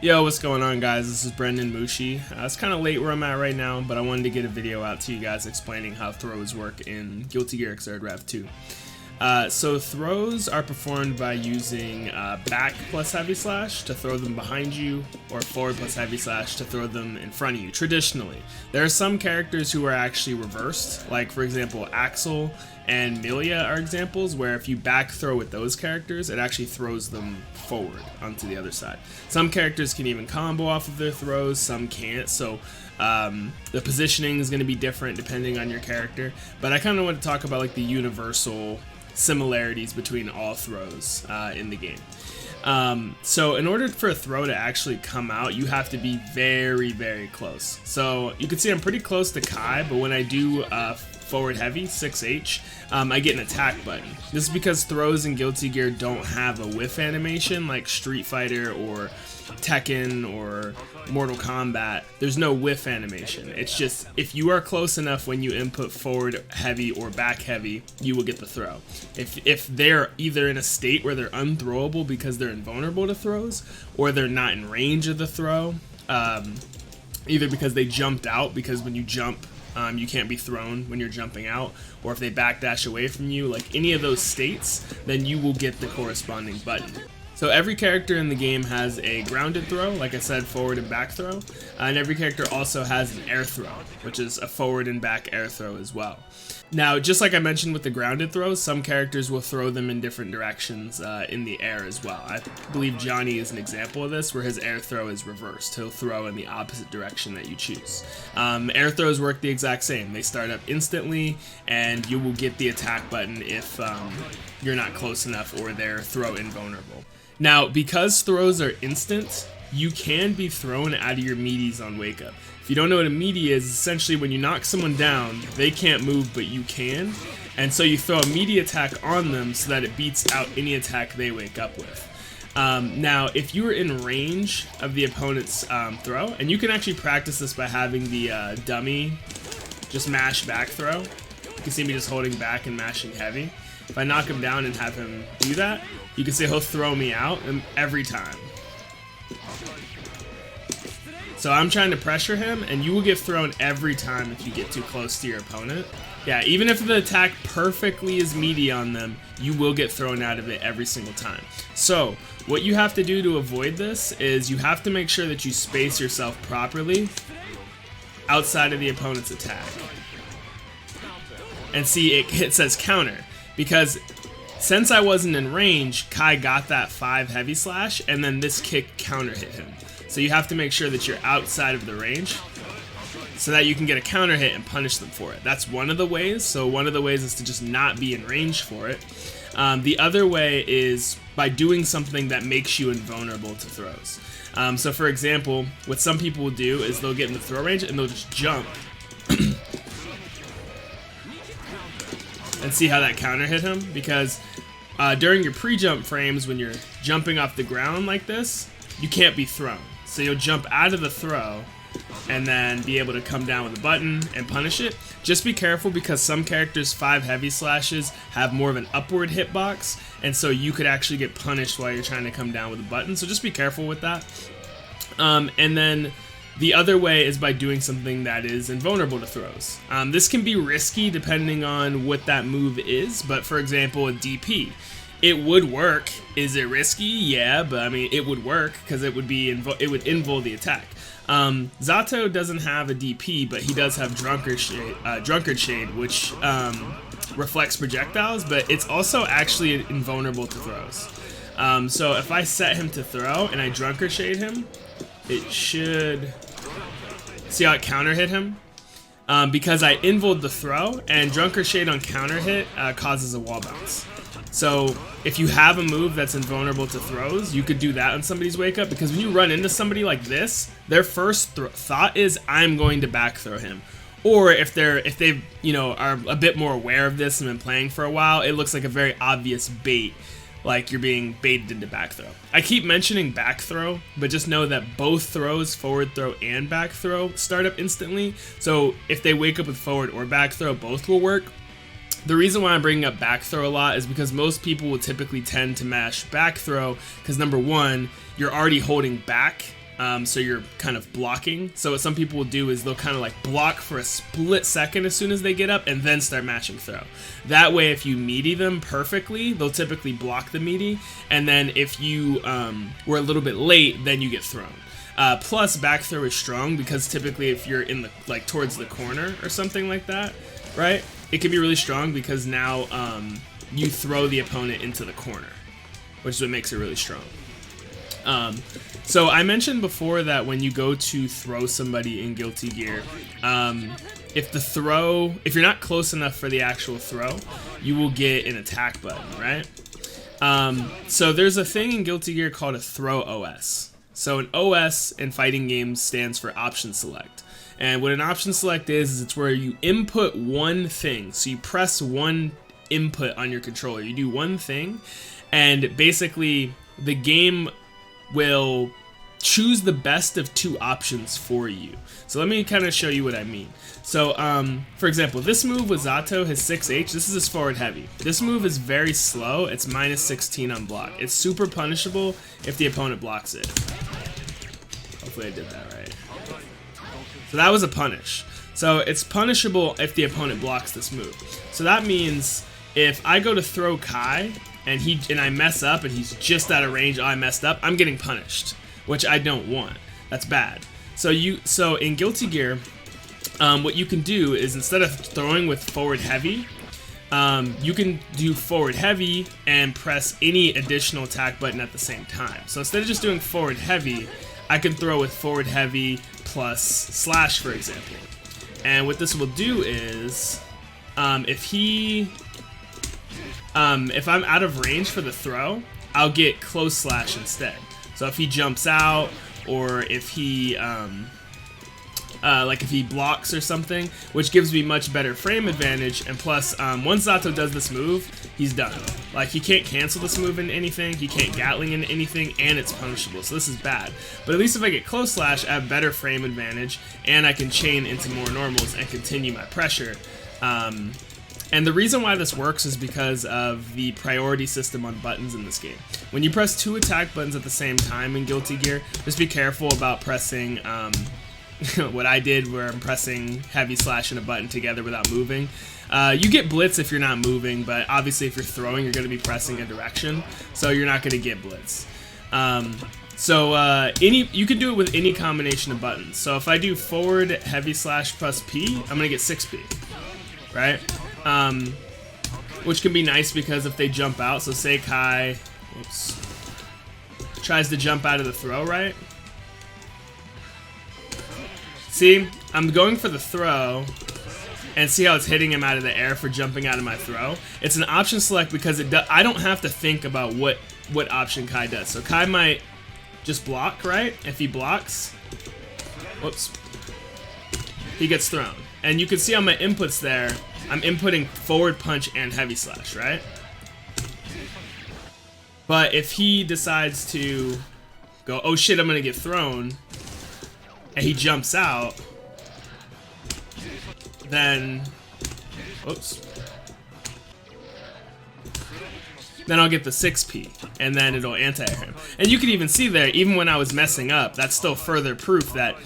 Yo, what's going on, guys? This is BrendanMushi. It's kind of late where I'm at right now, but I wanted to get a video out to you guys explaining how throws work in Guilty Gear Xrd Rev 2. So throws are performed by using back plus heavy slash to throw them behind you, or forward plus heavy slash to throw them in front of you, traditionally. There are some characters who are actually reversed, like for example Axel and Milia are examples where if you back throw with those characters, it actually throws them forward onto the other side. Some characters can even combo off of their throws, some can't, so the positioning is going to be different depending on your character. But I kind of want to talk about like the universal similarities between all throws in the game. So in order for a throw to actually come out, you have to be very, very close. So you can see I'm pretty close to Kai, but when I do forward heavy, 6H, I get an attack button. This is because throws in Guilty Gear don't have a whiff animation like Street Fighter or Tekken or Mortal Kombat. There's no whiff animation. It's just if you are close enough when you input forward heavy or back heavy, you will get the throw. If they're either in a state where they're unthrowable because they're invulnerable to throws, or they're not in range of the throw, either because they jumped out, because when you jump you can't be thrown when you're jumping out, or if they backdash away from you, like any of those states, then you will get the corresponding button. So every character in the game has a grounded throw, like I said, forward and back throw, and every character also has an air throw, which is a forward and back air throw as well. Now, just like I mentioned with the grounded throws, some characters will throw them in different directions in the air as well. I believe Johnny is an example of this, where his air throw is reversed. He'll throw in the opposite direction that you choose. Air throws work the exact same. They start up instantly, and you will get the attack button if you're not close enough or they're throw invulnerable. Now, because throws are instant, you can be thrown out of your meaties on wake up. If you don't know what a meaty is, essentially when you knock someone down, they can't move, but you can. And so you throw a meaty attack on them so that it beats out any attack they wake up with. Now, if you're in range of the opponent's throw, and you can actually practice this by having the dummy just mash back throw. You can see me just holding back and mashing heavy. If I knock him down and have him do that, you can see he'll throw me out every time. So I'm trying to pressure him, and you will get thrown every time if you get too close to your opponent. Yeah, even if the attack perfectly is meaty on them, you will get thrown out of it every single time. So what you have to do to avoid this is you have to make sure that you space yourself properly outside of the opponent's attack. And see, it says counter, because since I wasn't in range, Kai got that 5 heavy slash, and then this kick counter hit him. So you have to make sure that you're outside of the range so that you can get a counter hit and punish them for it. That's one of the ways. So one of the ways is to just not be in range for it. The other way is by doing something that makes you invulnerable to throws. So for example, what some people will do is they'll get in the throw range and they'll just jump and see how that counter hit him, because during your pre-jump frames, when you're jumping off the ground like this, you can't be thrown. So you'll jump out of the throw and then be able to come down with a button and punish it. Just be careful, because some characters' 5 heavy slashes have more of an upward hitbox, and so you could actually get punished while you're trying to come down with a button. So just be careful with that. And then the other way is by doing something that is invulnerable to throws. This can be risky depending on what that move is, but for example, a DP. It would work. Is it risky? Yeah, but I mean, it would work because it would be it would invul the attack. Zato doesn't have a DP, but he does have Drunkard Shade, which reflects projectiles, but it's also actually invulnerable to throws. So if I set him to throw and I Drunkard Shade him, it should see how it counter hit him. Because I invuled the throw, and Drunkard Shade on counter hit causes a wall bounce. So if you have a move that's invulnerable to throws, you could do that on somebody's wake up, because when you run into somebody like this, their first thought is, I'm going to back throw him. Or if they are a bit more aware of this and been playing for a while, it looks like a very obvious bait, like you're being baited into back throw. I keep mentioning back throw, but just know that both throws, forward throw and back throw, start up instantly. So if they wake up with forward or back throw, both will work. The reason why I'm bringing up back throw a lot is because most people will typically tend to mash back throw because, number one, you're already holding back So you're kind of blocking. So what some people will do is they'll kind of like block for a split second as soon as they get up and then start mashing throw. That way, if you meaty them perfectly, they'll typically block the meaty. And then if you were a little bit late, then you get thrown. Plus, back throw is strong because typically if you're in the like towards the corner or something like that, right? It can be really strong because now you throw the opponent into the corner, which is what makes it really strong. So I mentioned before that when you go to throw somebody in Guilty Gear, if you're not close enough for the actual throw, you will get an attack button, right? So there's a thing in Guilty Gear called a throw OS. So an OS in fighting games stands for option select. And what an option select is it's where you input one thing. So you press one input on your controller. You do one thing, and basically the game will choose the best of two options for you. So let me kind of show you what I mean. So for example, this move with Zato, his 6H, this is his forward heavy. This move is very slow. It's minus 16 on block. It's super punishable if the opponent blocks it. Hopefully I did that right. So that was a punish. So it's punishable if the opponent blocks this move. So that means if I go to throw Kai and I mess up and he's just out of range, I messed up, I'm getting punished, which I don't want. That's bad. So in Guilty Gear, what you can do is instead of throwing with forward heavy, you can do forward heavy and press any additional attack button at the same time. So instead of just doing forward heavy, I can throw with forward heavy plus slash, for example. And what this will do is, if I'm out of range for the throw, I'll get close slash instead. So if he jumps out, or if he like if he blocks or something, which gives me much better frame advantage. And plus, once Zato does this move, he's done. Like, he can't cancel this move in anything, he can't Gatling in anything, and it's punishable, so this is bad. But at least if I get close slash, I have better frame advantage, and I can chain into more normals and continue my pressure. And the reason why this works is because of the priority system on buttons in this game. When you press two attack buttons at the same time in Guilty Gear, just be careful about pressing what I did, where I'm pressing heavy slash and a button together without moving. You get blitz if you're not moving, but obviously if you're throwing, you're going to be pressing a direction, so you're not going to get blitz. You can do it with any combination of buttons. So if I do forward heavy slash plus P, I'm going to get 6P, right? Which can be nice because if they jump out, so say Kai, tries to jump out of the throw, right? See, I'm going for the throw, and see how it's hitting him out of the air for jumping out of my throw? It's an option select because I don't have to think about what option Kai does. So Kai might just block, right? If he blocks, he gets thrown. And you can see on my inputs there, I'm inputting forward punch and heavy slash, right? But if he decides to go, oh shit, I'm gonna get thrown, and he jumps out, then, then I'll get the 6P, and then it'll anti-air him. And you can even see there, even when I was messing up, that's still further proof that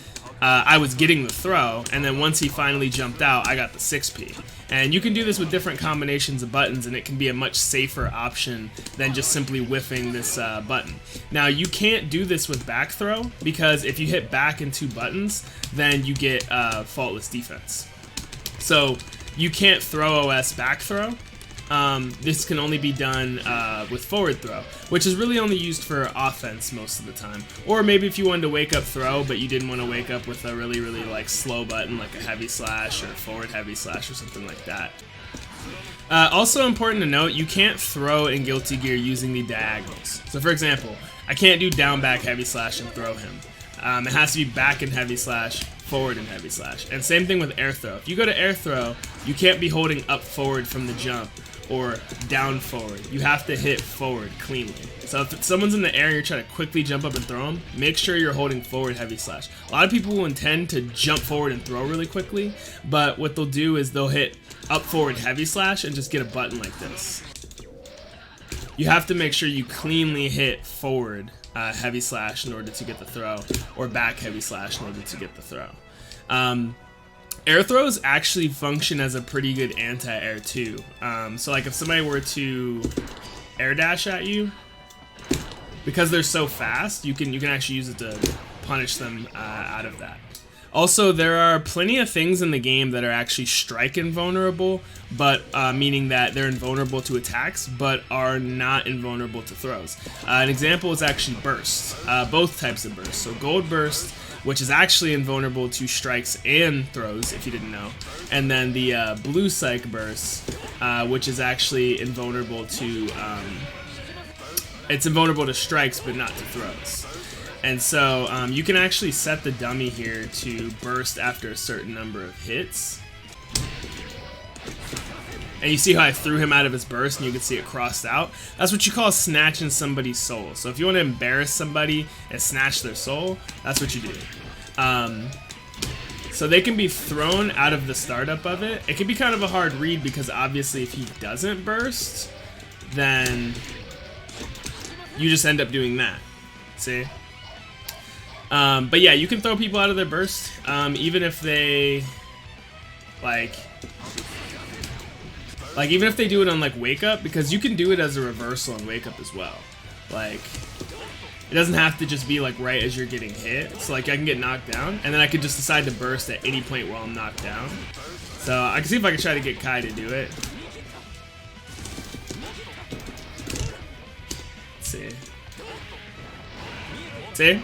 I was getting the throw, and then once he finally jumped out, I got the 6P. And you can do this with different combinations of buttons, and it can be a much safer option than just simply whiffing this button. Now, you can't do this with back throw, because if you hit back in two buttons, then you get faultless defense. So you can't throw OS back throw. This can only be done with forward throw, which is really only used for offense most of the time. Or maybe if you wanted to wake up throw, but you didn't want to wake up with a really, really like slow button, like a heavy slash or forward heavy slash or something like that. Also important to note, you can't throw in Guilty Gear using the diagonals. So for example, I can't do down back heavy slash and throw him. It has to be back and heavy slash, forward and heavy slash. And same thing with air throw. If you go to air throw, you can't be holding up forward from the jump or down forward. You have to hit forward cleanly. So if someone's in the air and you're trying to quickly jump up and throw them, make sure you're holding forward heavy slash. A lot of people will intend to jump forward and throw really quickly, but what they'll do is they'll hit up forward heavy slash and just get a button like this. You have to make sure you cleanly hit forward heavy slash in order to get the throw, or back heavy slash in order to get the throw. Air throws actually function as a pretty good anti-air too. So like if somebody were to air dash at you, because they're so fast, you can actually use it to punish them out of that. Also, there are plenty of things in the game that are actually strike invulnerable, but meaning that they're invulnerable to attacks, but are not invulnerable to throws. An example is actually burst, both types of burst. So gold burst, which is actually invulnerable to strikes and throws, if you didn't know, and then the blue psych burst, which is actually invulnerable to it's invulnerable to strikes, but not to throws. And so you can actually set the dummy here to burst after a certain number of hits. And you see how I threw him out of his burst and you can see it crossed out? That's what you call snatching somebody's soul. So if you want to embarrass somebody and snatch their soul, that's what you do. So they can be thrown out of the startup of it. It can be kind of a hard read because obviously if he doesn't burst, then you just end up doing that. See? But yeah, you can throw people out of their burst, even if they, like even if they do it on like wake up, because you can do it as a reversal on wake up as well. Like, it doesn't have to just be like right as you're getting hit. So like I can get knocked down, and then I could just decide to burst at any point while I'm knocked down. So I can see if I can try to get Kai to do it. Let's see. See?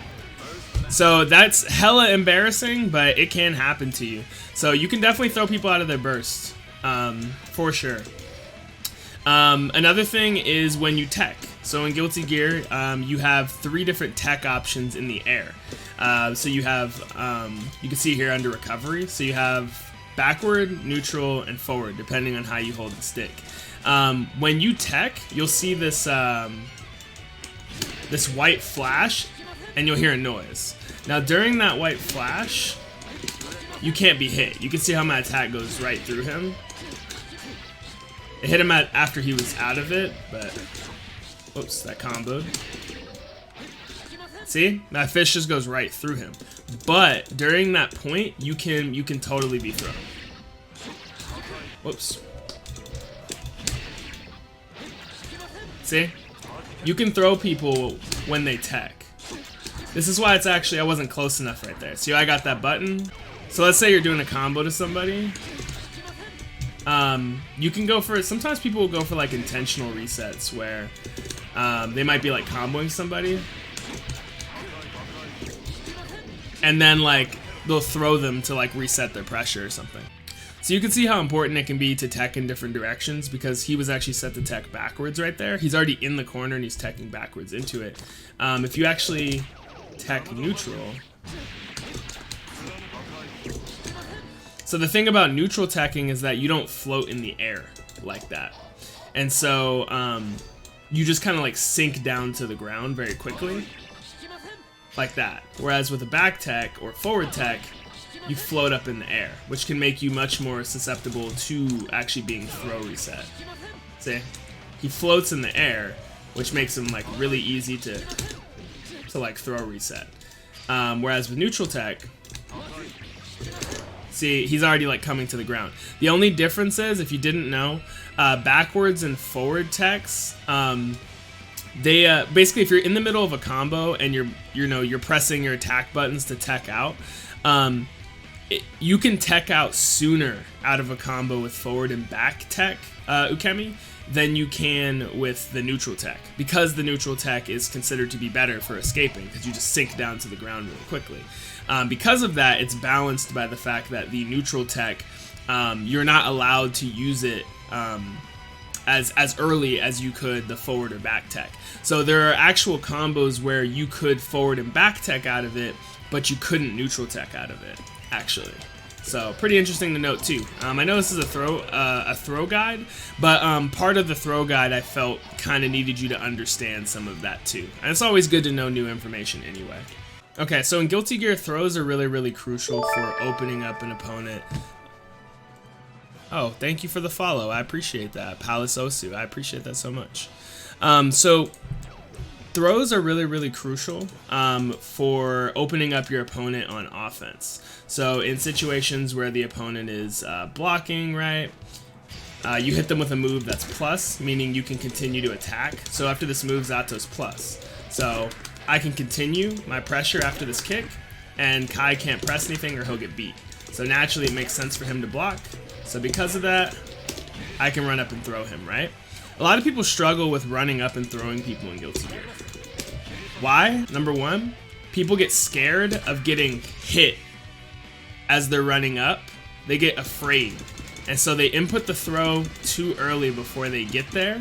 So that's hella embarrassing, but it can happen to you. So you can definitely throw people out of their burst, for sure. Another thing is when you tech. So in Guilty Gear, you have 3 different tech options in the air. So you have, you can see here under recovery, so you have backward, neutral, and forward, depending on how you hold the stick. When you tech, you'll see this, this white flash, and you'll hear a noise. Now during that white flash, you can't be hit. You can see how my attack goes right through him. It hit him after he was out of it, but whoops, that comboed. See? That fish just goes right through him. But during that point, you can totally be thrown. Whoops. See? You can throw people when they tech. This is why it's actually, I wasn't close enough right there. See how I got that button? So let's say you're doing a combo to somebody. You can go for, sometimes people will go for like intentional resets where they might be like comboing somebody. And then like they'll throw them to like reset their pressure or something. So you can see how important it can be to tech in different directions, because he was actually set to tech backwards right there. He's already in the corner and he's teching backwards into it. If you actually tech neutral. So the thing about neutral teching is that you don't float in the air like that. And so you just kind of like sink down to the ground very quickly. Like that. Whereas with a back tech or forward tech, you float up in the air, which can make you much more susceptible to actually being throw reset. See? He floats in the air, which makes him like really easy to like throw reset. Whereas with neutral tech, see, he's already like coming to the ground. The only difference is, if you didn't know, backwards and forward techs, they basically, if you're in the middle of a combo and you're pressing your attack buttons to tech out, you can tech out sooner out of a combo with forward and back tech ukemi than you can with the neutral tech, because the neutral tech is considered to be better for escaping, because you just sink down to the ground really quickly. Because of that, it's balanced by the fact that the neutral tech, you're not allowed to use it as early as you could the forward or back tech. So there are actual combos where you could forward and back tech out of it, but you couldn't neutral tech out of it, actually. So pretty interesting to note too. I know this is a throw guide, but part of the throw guide I felt kind of needed you to understand some of that too. And it's always good to know new information anyway. Okay, so in Guilty Gear, throws are really, really crucial for opening up an opponent. Oh, thank you for the follow. I appreciate that. Palace Osu, I appreciate that so much. So throws are really crucial for opening up your opponent on offense. So in situations where the opponent is blocking, right, you hit them with a move that's plus, meaning you can continue to attack. So after this move, Zato's plus. So I can continue my pressure after this kick, and Kai can't press anything or he'll get beat. So naturally it makes sense for him to block. So because of that, I can run up and throw him, right? A lot of people struggle with running up and throwing people in Guilty Gear. Why? Number one, people get scared of getting hit as they're running up. They get afraid. And so they input the throw too early before they get there.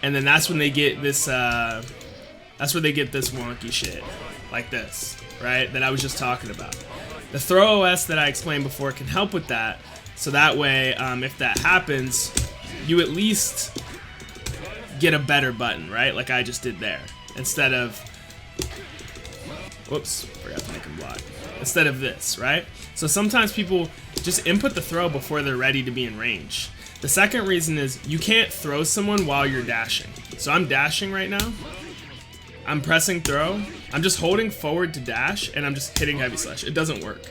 And then that's when they get this, that's where they get this wonky shit. Like this, right? That I was just talking about. The throw OS that I explained before can help with that. So that way, if that happens, you at least get a better button, right? Like I just did there. Instead of, whoops, forgot to make him block. Instead of this, right? So sometimes people just input the throw before they're ready to be in range. The second reason is you can't throw someone while you're dashing. So I'm dashing right now. I'm pressing throw. I'm just holding forward to dash, and I'm just hitting heavy slash. It doesn't work.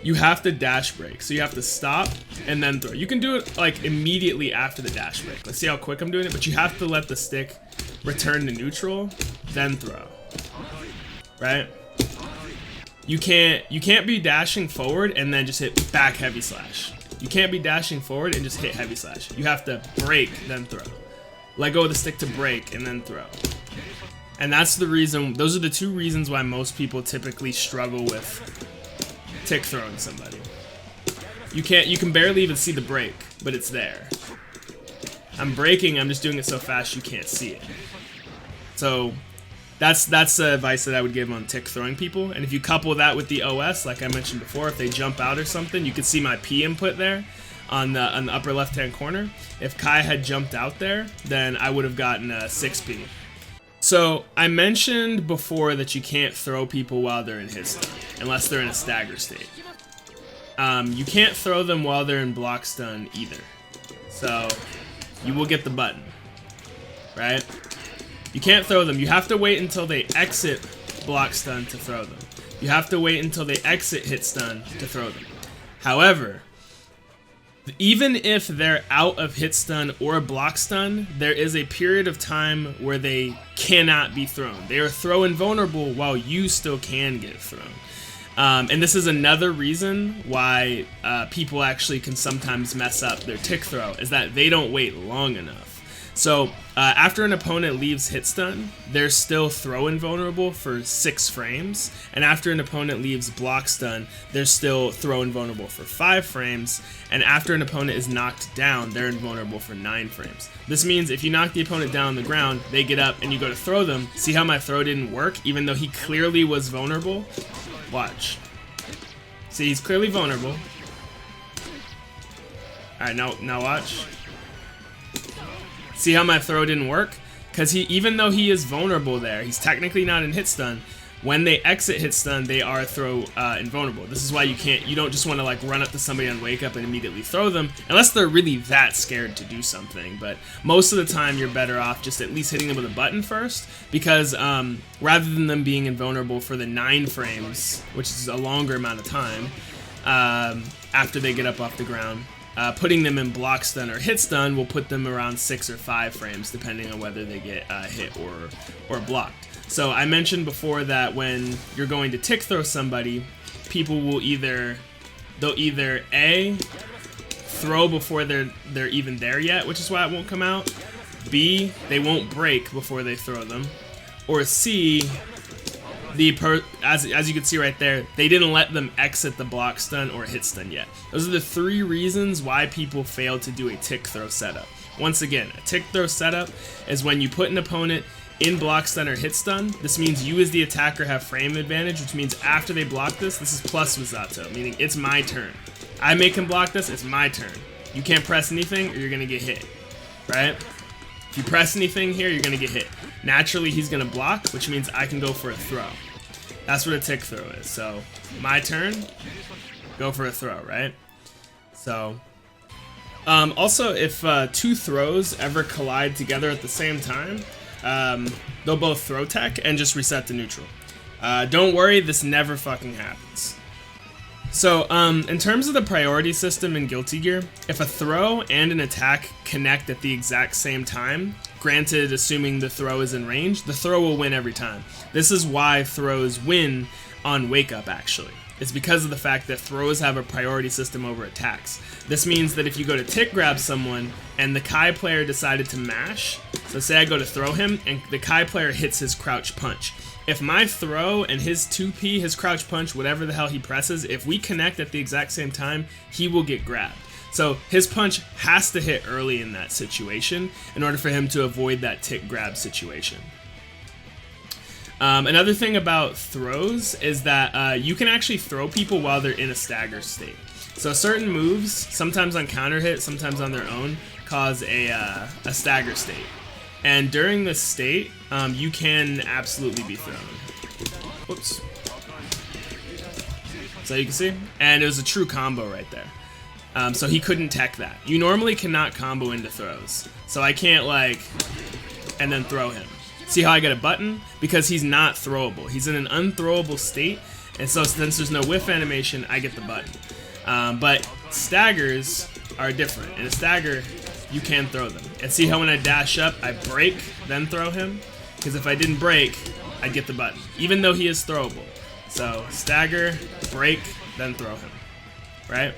You have to dash break. So you have to stop and then throw. You can do it like immediately after the dash break. Let's see how quick I'm doing it, but you have to let the stick return to neutral, then throw. Right? You can't be dashing forward and then just hit back heavy slash. You can't be dashing forward and just hit heavy slash. You have to break, then throw. Let go of the stick to break and then throw. And that's the reason, those are the two reasons why most people typically struggle with tick throwing somebody. You can barely even see the break, but it's there. I'm breaking, I'm just doing it so fast you can't see it. So that's the advice that I would give on tick throwing people. And if you couple that with the OS, like I mentioned before, if they jump out or something, you can see my P input there on the upper left hand corner. If Kai had jumped out there, then I would have gotten a 6P. So I mentioned before that you can't throw people while they're in hit stun, unless they're in a stagger state. You can't throw them while they're in block stun either. So you will get the button, right? You can't throw them. You have to wait until they exit block stun to throw them. You have to wait until they exit hit stun to throw them. However, even if they're out of hit stun or block stun, there is a period of time where they cannot be thrown. They are throw invulnerable while you still can get thrown. And this is another reason why people actually can sometimes mess up their tick throw, is that they don't wait long enough. So after an opponent leaves hit stun, they're still throw invulnerable for 6 frames, and after an opponent leaves block stun, they're still throw invulnerable for 5 frames, and after an opponent is knocked down, they're invulnerable for 9 frames. This means if you knock the opponent down on the ground, they get up and you go to throw them. See how my throw didn't work even though he clearly was vulnerable? Watch. See, he's clearly vulnerable. Alright, now watch. See how my throw didn't work? Because even though he is vulnerable there, he's technically not in hit stun. When they exit hit stun, they are throw invulnerable. This is why you don't just want to like run up to somebody on wake up and immediately throw them, unless they're really that scared to do something. But most of the time, you're better off just at least hitting them with a button first, because rather than them being invulnerable for the 9 frames, which is a longer amount of time after they get up off the ground, putting them in block stun or hit stun will put them around 6 or 5 frames, depending on whether they get hit or blocked. So I mentioned before that when you're going to tick throw somebody, people will either A, throw before they're even there yet, which is why it won't come out. B, they won't break before they throw them. Or C, as you can see right there, they didn't let them exit the block stun or hit stun yet. Those are the 3 reasons why people fail to do a tick throw setup. Once again, a tick throw setup is when you put an opponent in block stun or hit stun. This means you as the attacker have frame advantage, which means after they block this is plus with Zato, meaning it's my turn. I make him block this, it's my turn. You can't press anything or you're gonna get hit, right? If you press anything here, you're gonna get hit. Naturally, he's gonna block, which means I can go for a throw. That's what a tick throw is. So, my turn, go for a throw, right? So, also, if 2 throws ever collide together at the same time, they'll both throw tech and just reset to neutral. Don't worry, this never fucking happens. So, in terms of the priority system in Guilty Gear, if a throw and an attack connect at the exact same time, granted assuming the throw is in range, the throw will win every time. This is why throws win on Wake Up, actually. It's because of the fact that throws have a priority system over attacks. This means that if you go to tick grab someone and the Kai player decided to mash, so say I go to throw him and the Kai player hits his crouch punch. If my throw and his 2P, his crouch punch, whatever the hell he presses, if we connect at the exact same time, he will get grabbed. So his punch has to hit early in that situation in order for him to avoid that tick grab situation. Another thing about throws is that you can actually throw people while they're in a stagger state. So certain moves, sometimes on counter hit, sometimes on their own, cause a stagger state. And during this state, you can absolutely be thrown. Whoops. So you can see, and it was a true combo right there. So he couldn't tech that. You normally cannot combo into throws. So I can't like, and then throw him. See how I get a button? Because he's not throwable. He's in an unthrowable state, and so since there's no whiff animation, I get the button. But staggers are different. In a stagger, you can throw them. And see how when I dash up, I break, then throw him? Because if I didn't break, I'd get the button, even though he is throwable. So stagger, break, then throw him, right?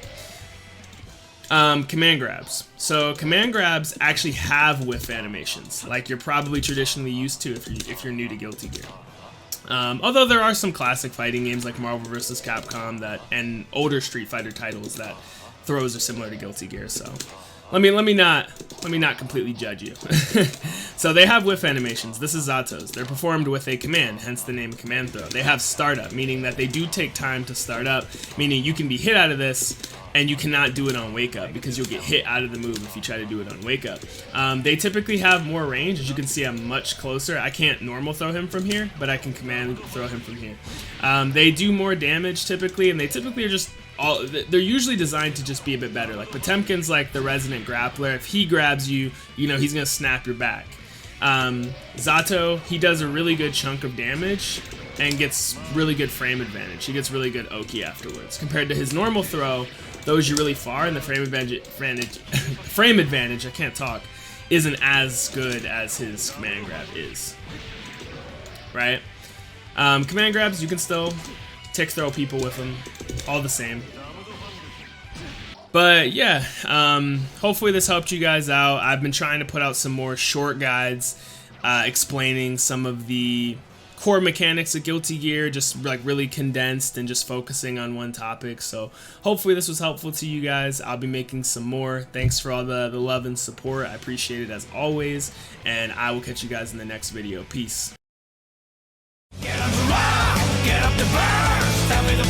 Command grabs. So command grabs actually have whiff animations, like you're probably traditionally used to if you're new to Guilty Gear. Although there are some classic fighting games like Marvel vs. Capcom and older Street Fighter titles that throws are similar to Guilty Gear. So let me not completely judge you. So they have whiff animations. This is Zato's. They're performed with a command, hence the name command throw. They have startup, meaning that they do take time to start up, meaning you can be hit out of this and you cannot do it on Wake Up because you'll get hit out of the move if you try to do it on Wake Up. They typically have more range. As you can see, I'm much closer. I can't normal throw him from here, but I can command throw him from here. They do more damage typically, and they typically are just they're usually designed to just be a bit better. Like Potemkin's like the resident grappler. If he grabs you, you know he's gonna snap your back. Zato, he does a really good chunk of damage and gets really good frame advantage. He gets really good Oki afterwards. Compared to his normal throw, throws you really far, and the frame advantage, I can't talk, isn't as good as his command grab is. Right? Command grabs, you can still tick throw people with them, all the same. But yeah, hopefully this helped you guys out. I've been trying to put out some more short guides explaining some of the core mechanics of Guilty Gear, just like really condensed and just focusing on one topic. So hopefully this was helpful to you guys. I'll be making some more. Thanks for all the love and support. I appreciate it as always, and I will catch you guys in the next video. Peace. Get up the burst, tell me the